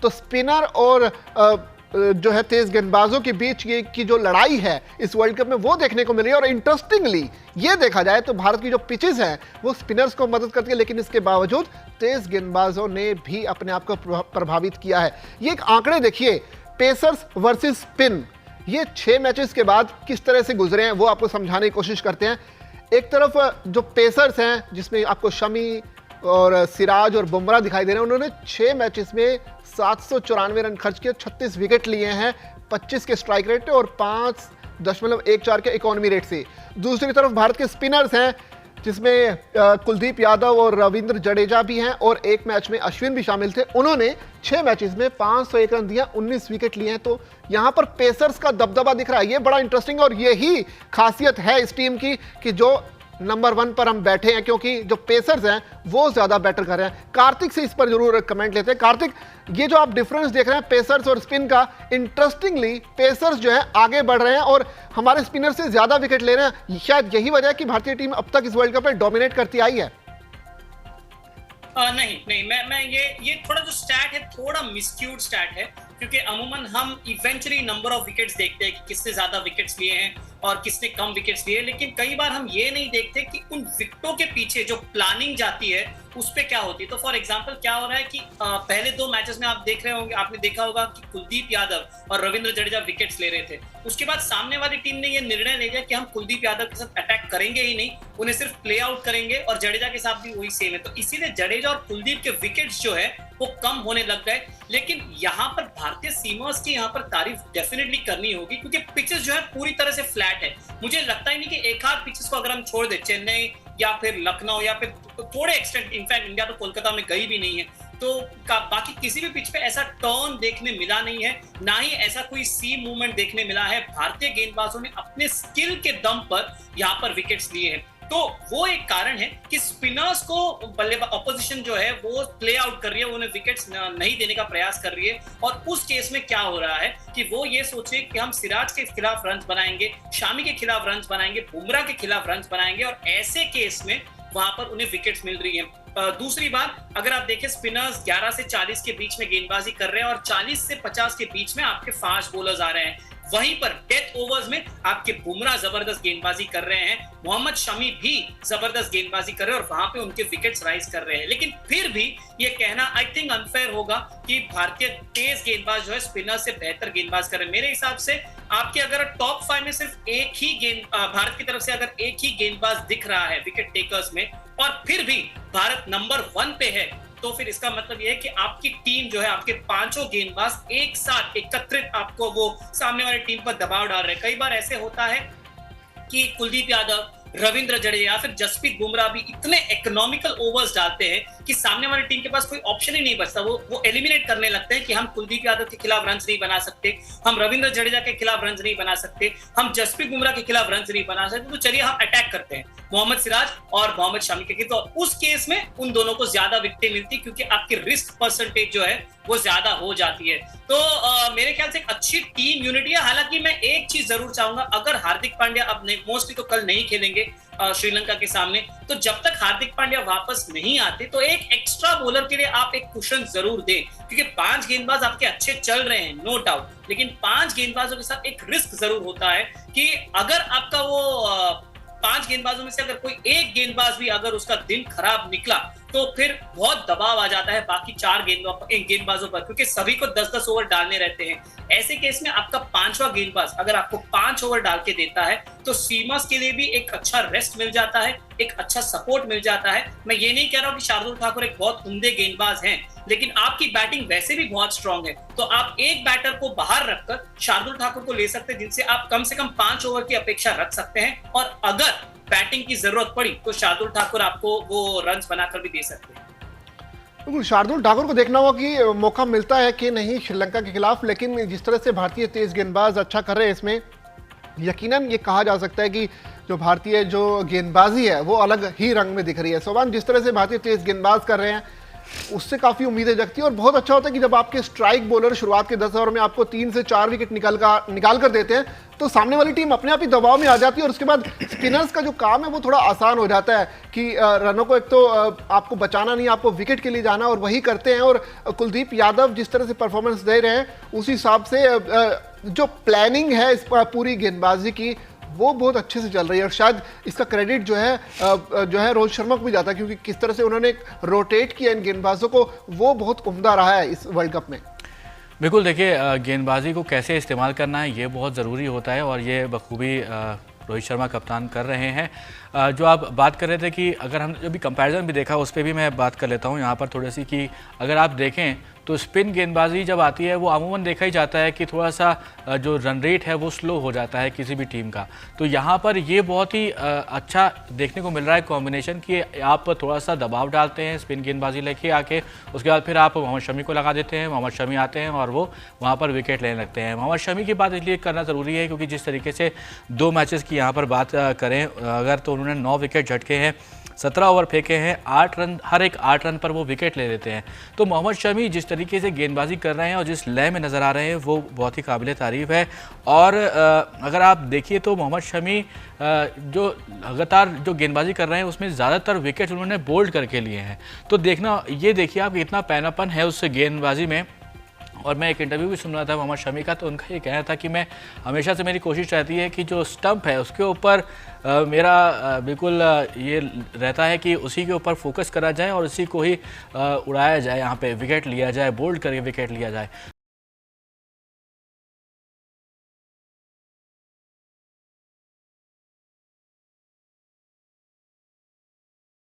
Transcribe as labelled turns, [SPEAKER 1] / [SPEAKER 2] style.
[SPEAKER 1] तो स्पिनर और जो है तेज गेंदबाजों के बीच ये की जो लड़ाई है इस वर्ल्ड कप में वो देखने को मिली है। और इंटरेस्टिंगली ये देखा जाए तो भारत की जो पिचेस हैं वो स्पिनर्स को मदद करती है, लेकिन इसके बावजूद तेज गेंदबाजों ने भी अपने आप को प्रभावित किया है। ये एक आंकड़े देखिए, पेसर्स वर्सेस स्पिन, ये 6 मैचेस के बाद किस तरह से गुजरे हैं वो आपको समझाने की कोशिश करते हैं। एक तरफ जो पेसर्स हैं जिसमें आपको शमी और सिराज और बुमराह दिखाई दे रहे हैं, उन्होंने 6 मैचेस में 794 रन खर्च किए, 36 विकेट लिए हैं, 25 के स्ट्राइक रेट और 5.14 के इकोनॉमी रेट से। दूसरी तरफ भारत के स्पिनर्स हैं जिसमें कुलदीप यादव और रविंद्र जडेजा भी हैं और एक मैच में अश्विन भी शामिल थे। उन्होंने 6 मैचेस में 501 रन दिया, 19 विकेट लिए हैं। तो यहां पर पेसर्स का दबदबा दिख रहा है, ये बड़ा इंटरेस्टिंग और यही खासियत है इस टीम की कि जो नंबर 1 पर हम बैठे हैं, क्योंकि जो पेसर्स हैं वो ज्यादा बेटर कर रहे हैं। कार्तिक से इस पर जरूर कमेंट लेते हैं। कार्तिक, ये जो आप डिफरेंस देख रहे हैं पेसर्स और स्पिन का, इंटरेस्टिंगली पेसर्स जो है आगे बढ़ रहे हैं और हमारे स्पिनर से ज्यादा विकेट ले रहे हैं। शायद यही वजह है कि भारतीय टीम अब तक इस वर्ल्ड कप में डोमिनेट करती आई है।
[SPEAKER 2] नहीं, मैं ये थोड़ा जो स्टैट है थोड़ा मिसक्यूड स्टैट है, क्योंकि अमूमन हम इवेंचुअली नंबर ऑफ विकेट्स देखते हैं कि किसने ज्यादा विकेट्स लिए हैं और किसने कम विकेट्स लिए, लेकिन कई बार हम ये नहीं देखते कि उन विकेटों के पीछे जो प्लानिंग जाती है उस पे क्या होती है। तो फॉर एग्जांपल क्या हो रहा है कि पहले 2 मैचेस में आप देख रहे होंगे, आपने देखा होगा कि कुलदीप यादव और रविंद्र जडेजा विकेट्स ले रहे थे। उसके बाद सामने वाली टीम ने ये निर्णय ले लिया कि हम कुलदीप यादव के साथ अटैक करेंगे ही नहीं, उन्हें सिर्फ प्ले आउट करेंगे, और जडेजा के साथ भी वही सेम है। तो इसीलिए जडेजा और कुलदीप के विकेट्स जो है वो कम होने लग गए। लेकिन यहाँ पर भारतीय सीमर्स की यहाँ पर तारीफ डेफिनेटली करनी होगी, क्योंकि पिचेस जो है पूरी तरह से फ्लैट है। मुझे लगता ही नहीं कि एक आध पिचेस को अगर हम छोड़ दे, चेन्नई या फिर लखनऊ या फिर थोड़े एक्सटेंट, इनफैक्ट इंडिया तो कोलकाता में गई भी नहीं है, तो बाकी किसी भी पिच पे ऐसा टर्न देखने मिला नहीं है, ना ही ऐसा कोई सी मूवमेंट देखने मिला है। भारतीय गेंदबाजों ने अपने स्किल के दम पर यहाँ पर विकेट्स लिए हैं। तो वो एक कारण है कि स्पिनर्स को बल्लेबाज ऑपोजिशन जो है वो प्ले आउट कर रही है, उन्हें विकेट्स नहीं देने का प्रयास कर रही है। और उस केस में क्या हो रहा है कि वो ये सोचे कि हम सिराज के खिलाफ रन्स बनाएंगे, शामी के खिलाफ रन्स बनाएंगे, बुमराह के खिलाफ रन्स बनाएंगे, और ऐसे केस में वहां पर उन्हें विकेट्स मिल रही है। दूसरी बात, अगर आप देखें स्पिनर्स 11 से 40 के बीच में गेंदबाजी कर रहे हैं और 40 से 50 के बीच में आपके फास्ट बॉलर्स आ रहे हैं। वहीं पर डेथ ओवर्स में आपके बुमराह जबरदस्त गेंदबाजी कर रहे हैं, मोहम्मद शमी भी जबरदस्त गेंदबाजी कर रहे हैं और वहां पे उनके विकेट्स राइज कर रहे हैं। लेकिन फिर भी ये कहना आई थिंक अनफेयर होगा कि भारतीय तेज गेंदबाज जो है स्पिनर से बेहतर गेंदबाज कर रहे हैं। मेरे हिसाब से आपके अगर टॉप 5 में सिर्फ एक ही भारत की तरफ से अगर एक ही गेंदबाज दिख रहा है विकेट टेकर्स में, और फिर भी भारत नंबर 1 पे है, तो फिर इसका मतलब यह है कि आपकी टीम जो है, आपके 5 गेंदबाज एक साथ एकत्रित आपको वो सामने वाली टीम पर दबाव डाल रहे हैं। कई बार ऐसे होता है कि कुलदीप यादव, रविंद्र जडेजा या फिर जसप्रीत बुमराह भी इतने इकोनॉमिकल ओवर्स डालते हैं कि सामने वाली टीम के पास कोई ऑप्शन ही नहीं बचता। वो एलिमिनेट करने लगते हैं कि हम कुलदीप यादव के खिलाफ रन्स नहीं बना सकते, हम रविंद्र जडेजा के खिलाफ रन्स नहीं बना सकते, हम जसप्रीत बुमराह के खिलाफ रन्स नहीं बना सकते, तो चलिए हम अटैक करते हैं मोहम्मद सिराज और मोहम्मद शमी के। तो उस केस में उन दोनों को ज्यादा विकेटें मिलती, क्योंकि आपकी रिस्क परसेंटेज जो है वो ज्यादा हो जाती है। तो मेरे ख्याल से एक अच्छी टीम यूनिटी है। हालांकि मैं एक चीज जरूर चाहूंगा, अगर हार्दिक पांड्या अब मोस्टली तो कल नहीं खेलेंगे श्रीलंका के सामने, तो जब तक हार्दिक पांड्या वापस नहीं आते तो एक एक्स्ट्रा बॉलर के लिए आप एक कुशन जरूर दें, क्योंकि 5 गेंदबाज आपके अच्छे चल रहे हैं नो डाउट, लेकिन 5 गेंदबाजों के साथ एक रिस्क जरूर होता है कि अगर आपका वो 5 गेंदबाजों में से अगर कोई एक गेंदबाज भी अगर उसका दिन खराब निकला तो फिर बहुत दबाव आ जाता है बाकी 4 गेंदबाजों पर, क्योंकि सभी को 10-10 ओवर डालने रहते हैं। ऐसे केस में आपका 5वां गेंदबाज अगर आपको 5 ओवर डाल के देता है तो सीमर्स के लिए भी एक अच्छा रेस्ट मिल जाता है, एक अच्छा सपोर्ट मिल जाता है। मैं ये नहीं कह रहा हूं कि शार्दुल ठाकुर एक बहुत उम्दे गेंदबाज हैं, लेकिन आपकी बैटिंग वैसे भी बहुत स्ट्रांग है, तो आप एक बैटर को बाहर रखकर शार्दुल ठाकुर को ले सकते हैं, जिनसे आप कम से कम 5 ओवर की अपेक्षा रख सकते हैं, और अगर बैटिंग की जरूरत पड़ी तो शार्दुल ठाकुर आपको वो रन्स बनाकर भी दे सकते हैं।
[SPEAKER 1] बिल्कुल, शार्दुल ठाकुर को देखना होगा कि मौका मिलता है कि नहीं श्रीलंका के खिलाफ, लेकिन जिस तरह से भारतीय तेज गेंदबाज अच्छा कर रहे हैं इसमें यकीनन ये कहा जा सकता है कि जो भारतीय जो गेंदबाजी है वो अलग ही रंग में दिख रही है। सोबान, जिस तरह से भारतीय तेज गेंदबाज कर रहे हैं, उससे काफ़ी उम्मीदें जगती है। और बहुत अच्छा होता है कि जब आपके स्ट्राइक बॉलर शुरुआत के 10 ओवर में आपको 3 से 4 विकेट निकाल कर देते हैं, तो सामने वाली टीम अपने आप ही दबाव में आ जाती है और उसके बाद स्पिनर्स का जो काम है वो थोड़ा आसान हो जाता है कि रनों को एक तो आपको बचाना नहीं, आपको विकेट के लिए जाना, और वही करते हैं। और कुलदीप यादव जिस तरह से परफॉर्मेंस दे रहे हैं, उस हिसाब से जो प्लानिंग है इस पूरी गेंदबाजी की, वो बहुत अच्छे से चल रही है। और शायद इसका क्रेडिट जो है रोहित शर्मा को भी जाता है, क्योंकि किस तरह से उन्होंने रोटेट किया इन गेंदबाजों को, वो बहुत उम्दा रहा है इस वर्ल्ड कप में।
[SPEAKER 3] बिल्कुल, देखिए गेंदबाजी को कैसे इस्तेमाल करना है ये बहुत ज़रूरी होता है और ये बखूबी रोहित शर्मा कप्तान कर रहे हैं। जो आप बात कर रहे थे कि अगर हम अभी कंपैरिजन भी देखा, उस पर भी मैं बात कर लेता हूँ यहाँ पर थोड़ी सी, कि अगर आप देखें तो स्पिन गेंदबाजी जब आती है वो अमूमन देखा ही जाता है कि थोड़ा सा जो रन रेट है वो स्लो हो जाता है किसी भी टीम का। तो यहाँ पर ये बहुत ही अच्छा देखने को मिल रहा है कॉम्बिनेशन, कि आप थोड़ा सा दबाव डालते हैं स्पिन गेंदबाजी लेके आके, उसके बाद फिर आप मोहम्मद शमी को लगा देते हैं, मोहम्मद शमी आते हैं और वो वहाँ पर विकेट लेने लगते हैं। मोहम्मद शमी की बात इसलिए करना ज़रूरी है क्योंकि जिस तरीके से 2 मैचेस की यहाँ पर बात करें अगर, तो उन्होंने 9 विकेट झटके हैं, 17 ओवर फेंके हैं, 8 रन, हर एक 8 रन पर वो विकेट ले लेते हैं। तो मोहम्मद शमी जिस तरीके से गेंदबाजी कर रहे हैं और जिस लय में नज़र आ रहे हैं वो बहुत ही काबिल तारीफ़ है। और अगर आप देखिए तो मोहम्मद शमी जो लगातार जो गेंदबाजी कर रहे हैं उसमें ज़्यादातर विकेट उन्होंने बोल्ड करके लिए हैं। तो देखना, ये देखिए आप इतना पैनापन है उस गेंदबाजी में। और मैं एक इंटरव्यू भी सुन रहा था मोहम्मद शमी का, तो उनका ये कहना था कि मैं हमेशा से, मेरी कोशिश रहती है कि जो स्टंप है उसके ऊपर मेरा बिल्कुल ये रहता है कि उसी के ऊपर फोकस करा जाए और उसी को ही उड़ाया जाए, यहाँ पे विकेट लिया जाए, बोल्ड करके विकेट लिया जाए।